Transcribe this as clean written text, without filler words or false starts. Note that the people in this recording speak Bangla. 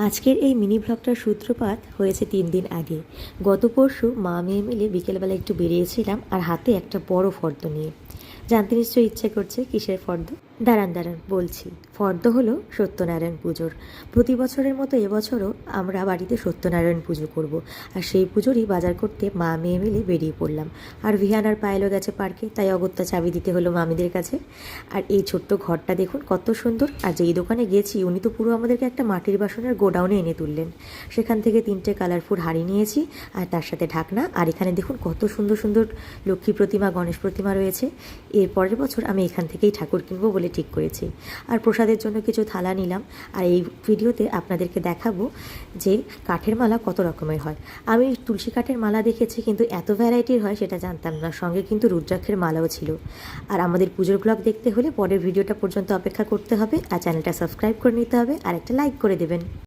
আজকের এই মিনি ভ্লগটার সূত্রপাত হয়েছে 3 দিন আগে। গত পরশু মা মেয়ে মিলে বিকেলবেলা একটু বেরিয়েছিলাম আর হাতে একটা বড় ফর্দ নিয়ে। জানতে নিশ্চয়ই ইচ্ছে করছে কিসের ফর্দ। দাঁড়ান বলছি। ফর্দ হলো সত্যনারায়ণ পুজোর। প্রতি বছরের মতো এবছরও আমরা বাড়িতে সত্যনারায়ণ পুজো করব। আর সেই পুজোরই বাজার করতে মা মেয়ে মিলে বেরিয়ে পড়লাম। আর ভিহান আর পায়েলও গেছে পার্কে, তাই অগত্যা চাবি দিতে হলো মামিদের কাছে। আর এই ছোট্ট ঘরটা দেখুন কত সুন্দর। আর যেই দোকানে গেছি উনি তো পুরো আমাদেরকে একটা মাটির বাসনের গোডাউনে এনে তুললেন। সেখান থেকে 3টে কালারফুল হাঁড়ি নিয়েছি আর তার সাথে ঢাকনা। আর এখানে দেখুন কত সুন্দর সুন্দর লক্ষ্মী প্রতিমা, গণেশ প্রতিমা রয়েছে। এর পরের বছর আমি এখান থেকেই ঠাকুর কিনবো বলে ঠিক করেছি। আর প্রসাদের জন্য কিছু থালা নিলাম। আর এই ভিডিওতে আপনাদেরকে দেখাবো যে কাঠের মালা কত রকমের হয়। আমি তুলসী কাঠের মালা দেখেছি, কিন্তু এত ভ্যারাইটির হয় সেটা জানতাম না। সঙ্গে কিন্তু রুদ্রাক্ষের মালাও ছিল। আর আমাদের পুজোর ব্লগ দেখতে হলে পরের ভিডিওটা পর্যন্ত অপেক্ষা করতে হবে। আর চ্যানেলটা সাবস্ক্রাইব করে নিতে হবে আর একটা লাইক করে দেবেন।